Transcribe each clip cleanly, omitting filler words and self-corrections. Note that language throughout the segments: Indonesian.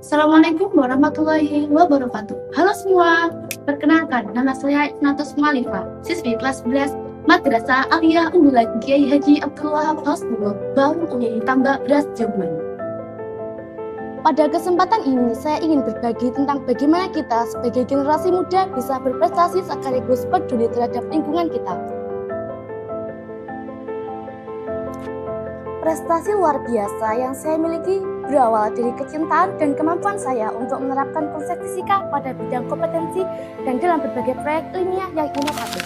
Assalamualaikum warahmatullahi wabarakatuh. Halo semua, perkenalkan nama saya Ifnatus Malifa, siswi kelas 11 Madrasah Aliyah Unggulan Kiai Haji Abdul Wahab Husnul, Baru Uni Tambak Beras Jombang. Pada kesempatan ini, saya ingin berbagi tentang bagaimana kita sebagai generasi muda bisa berprestasi sekaligus peduli terhadap lingkungan kita. Prestasi luar biasa yang saya miliki berawal dari kecintaan dan kemampuan saya untuk menerapkan konsep fisika pada bidang kompetensi dan dalam berbagai proyek ilmiah yang inovatif.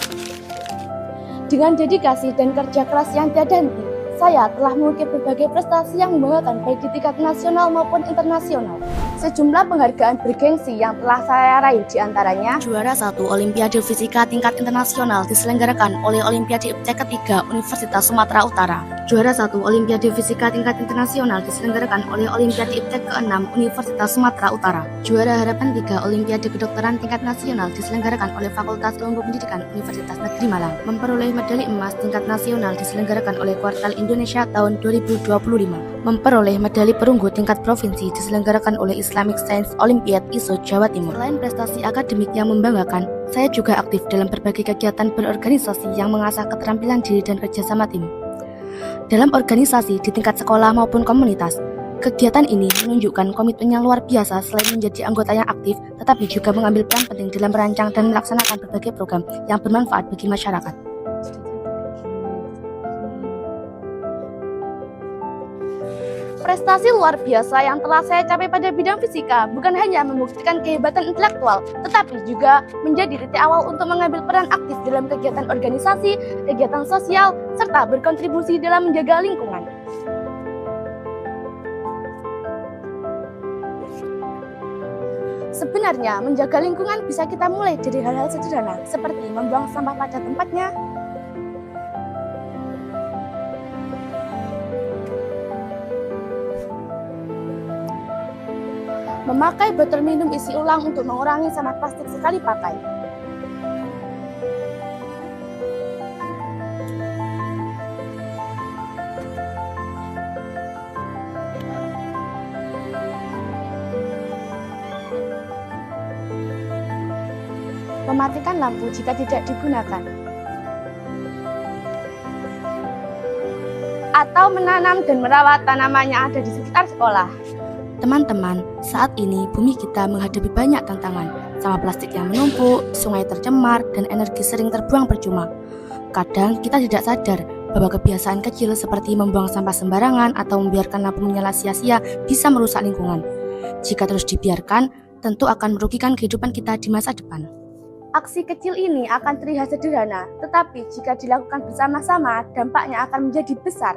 Dengan dedikasi dan kerja keras yang tiada henti, saya telah mengukir berbagai prestasi yang membanggakan baik di tingkat nasional maupun internasional. Sejumlah penghargaan bergengsi yang telah saya raih diantaranya juara 1 Olimpiade Fisika tingkat internasional diselenggarakan oleh Olimpiade IPTEK ketiga Universitas Sumatera Utara. Juara 1 Olimpiade Fisika tingkat internasional diselenggarakan oleh Olimpiade IPTEK ke-6 Universitas Sumatera Utara. Juara Harapan 3 Olimpiade Kedokteran tingkat nasional diselenggarakan oleh Fakultas Ilmu Pendidikan Universitas Negeri Malang. Memperoleh medali emas tingkat nasional diselenggarakan oleh Kuartal Indonesia tahun 2025. Memperoleh medali perunggu tingkat provinsi diselenggarakan oleh Islamic Science Olympiad ISO Jawa Timur. Selain prestasi akademik yang membanggakan, saya juga aktif dalam berbagai kegiatan berorganisasi yang mengasah keterampilan diri dan kerjasama tim. Dalam organisasi di tingkat sekolah maupun komunitas, kegiatan ini menunjukkan komitmen yang luar biasa selain menjadi anggota yang aktif, tetapi juga mengambil peran penting dalam merancang dan melaksanakan berbagai program yang bermanfaat bagi masyarakat. Prestasi luar biasa yang telah saya capai pada bidang fisika bukan hanya membuktikan kehebatan intelektual, tetapi juga menjadi titik awal untuk mengambil peran aktif dalam kegiatan organisasi, kegiatan sosial, serta berkontribusi dalam menjaga lingkungan. Sebenarnya, menjaga lingkungan bisa kita mulai dari hal-hal sederhana, seperti membuang sampah pada tempatnya, memakai botol minum isi ulang untuk mengurangi sampah plastik sekali pakai. Mematikan lampu jika tidak digunakan. Atau menanam dan merawat tanaman yang ada di sekitar sekolah. Teman-teman, saat ini bumi kita menghadapi banyak tantangan. Sampah plastik yang menumpuk, sungai tercemar, dan energi sering terbuang percuma. Kadang kita tidak sadar bahwa kebiasaan kecil seperti membuang sampah sembarangan atau membiarkan lampu menyala sia-sia bisa merusak lingkungan. Jika terus dibiarkan, tentu akan merugikan kehidupan kita di masa depan. Aksi kecil ini akan terlihat sederhana, tetapi jika dilakukan bersama-sama, dampaknya akan menjadi besar.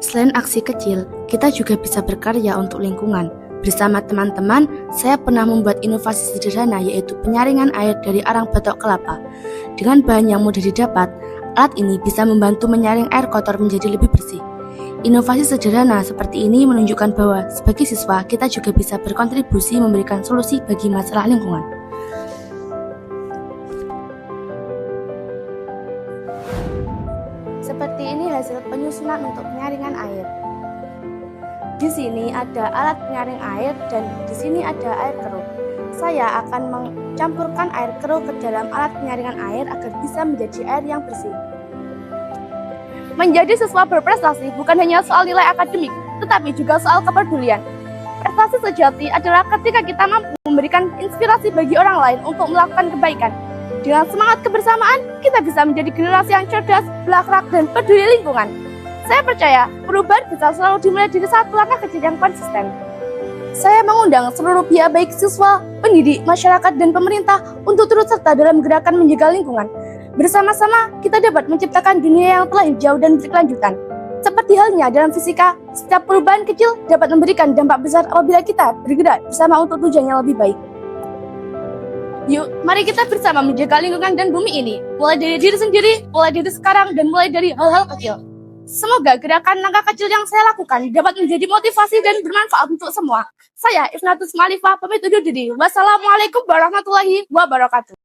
Selain aksi kecil, kita juga bisa berkarya untuk lingkungan. Bersama teman-teman, saya pernah membuat inovasi sederhana yaitu penyaringan air dari arang batok kelapa. Dengan bahan yang mudah didapat, alat ini bisa membantu menyaring air kotor menjadi lebih bersih. Inovasi sederhana seperti ini menunjukkan bahwa sebagai siswa kita juga bisa berkontribusi memberikan solusi bagi masalah lingkungan. Seperti ini hasil penyusunan untuk penyaringan air. Di sini ada alat penyaring air dan di sini ada air keruh. Saya akan mencampurkan air keruh ke dalam alat penyaringan air agar bisa menjadi air yang bersih. Menjadi siswa berprestasi bukan hanya soal nilai akademik, tetapi juga soal kepedulian. Prestasi sejati adalah ketika kita mampu memberikan inspirasi bagi orang lain untuk melakukan kebaikan. Dengan semangat kebersamaan, kita bisa menjadi generasi yang cerdas, berakhlak, dan peduli lingkungan. Saya percaya, perubahan bisa selalu dimulai dari satu langkah kecil yang konsisten. Saya mengundang seluruh pihak baik siswa, pendidik, masyarakat, dan pemerintah untuk turut serta dalam gerakan menjaga lingkungan. Bersama-sama, kita dapat menciptakan dunia yang telah hijau dan berkelanjutan. Seperti halnya dalam fisika, setiap perubahan kecil dapat memberikan dampak besar apabila kita bergerak bersama untuk tujuan yang lebih baik. Yuk, mari kita bersama menjaga lingkungan dan bumi ini. Mulai dari diri sendiri, mulai dari sekarang, dan mulai dari hal-hal kecil. Semoga gerakan langkah kecil yang saya lakukan dapat menjadi motivasi dan bermanfaat untuk semua. Saya Ifnatus Malifa, pamit undur diri. Wassalamualaikum warahmatullahi wabarakatuh.